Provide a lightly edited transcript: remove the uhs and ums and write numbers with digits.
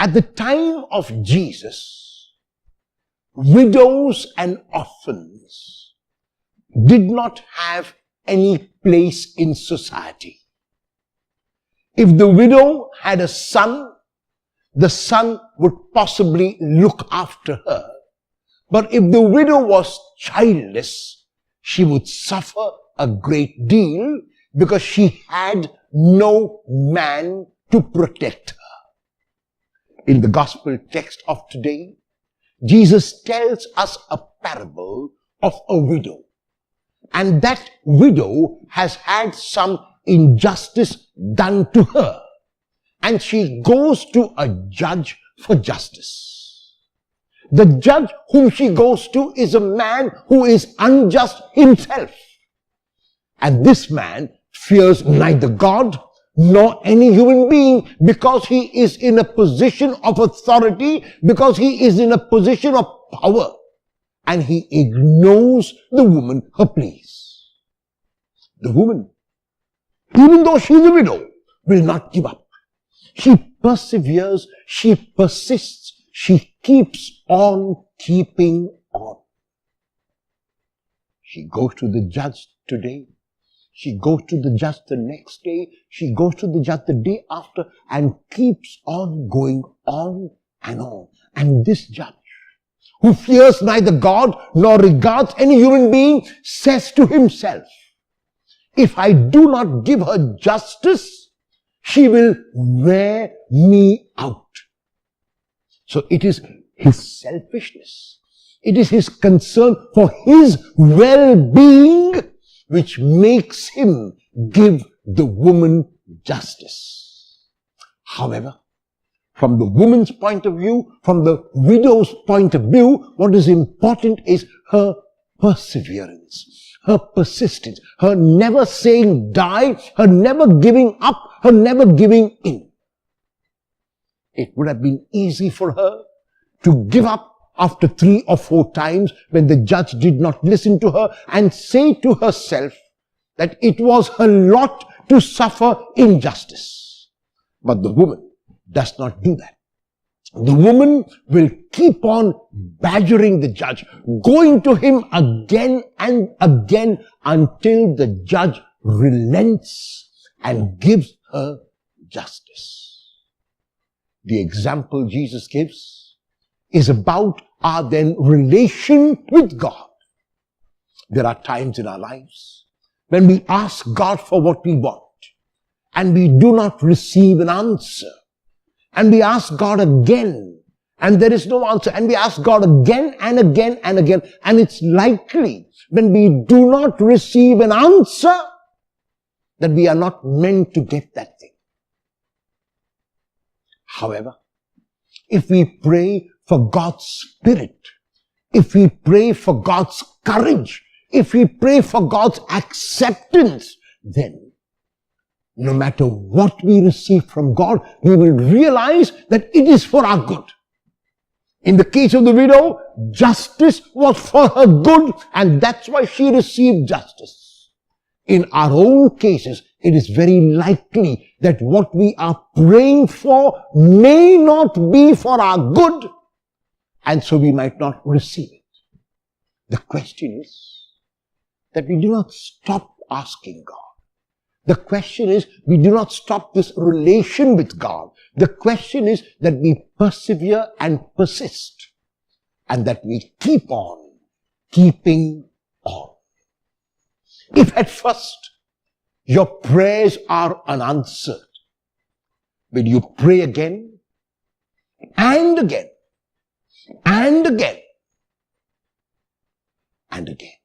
At the time of Jesus, widows and orphans did not have any place in society. If the widow had a son, the son would possibly look after her. But if the widow was childless, she would suffer a great deal because she had no man to protect her. In the gospel text of today, Jesus tells us a parable of a widow. And that widow has had some injustice done to her. And she goes to a judge for justice. The judge whom she goes to is a man who is unjust himself. And this man fears neither God nor any human being because he is in a position of authority, because he is in a position of power. And he ignores the woman her pleas. The woman, even though she is a widow, will not give up. She perseveres, she persists, she keeps on keeping on. She goes to the judge today, she goes to the judge the next day, she goes to the judge the day after, and keeps on going on and on. And this judge, who fears neither God nor regards any human being, says to himself, if I do not give her justice, she will wear me out. So it is his selfishness, it is his concern for his well-being which makes him give the woman justice. However, from the woman's point of view, from the widow's point of view, what is important is her perseverance, her persistence, her never saying die, her never giving up, her never giving in. It would have been easy for her to give up after 3 or 4 times when the judge did not listen to her and say to herself that it was her lot to suffer injustice. But the woman does not do that. The woman will keep on badgering the judge, going to him again and again until the judge relents and gives her justice. The example Jesus gives is about our then relation with God. There are times in our lives when we ask God for what we want and we do not receive an answer. And we ask God again, and there is no answer. And we ask God again and again and again. And it's likely when we do not receive an answer that we are not meant to get that thing. However, if we pray for God's Spirit, if we pray for God's courage, if we pray for God's acceptance, then no matter what we receive from God, we will realize that it is for our good. In the case of the widow, justice was for her good, and that's why she received justice. In our own cases, it is very likely that what we are praying for may not be for our good, and so we might not receive it. The question is that we do not stop asking God. The question is, we do not stop this relation with God. The question is that we persevere and persist, and that we keep on keeping on. If at first your prayers are unanswered, will you pray again and again and again and again?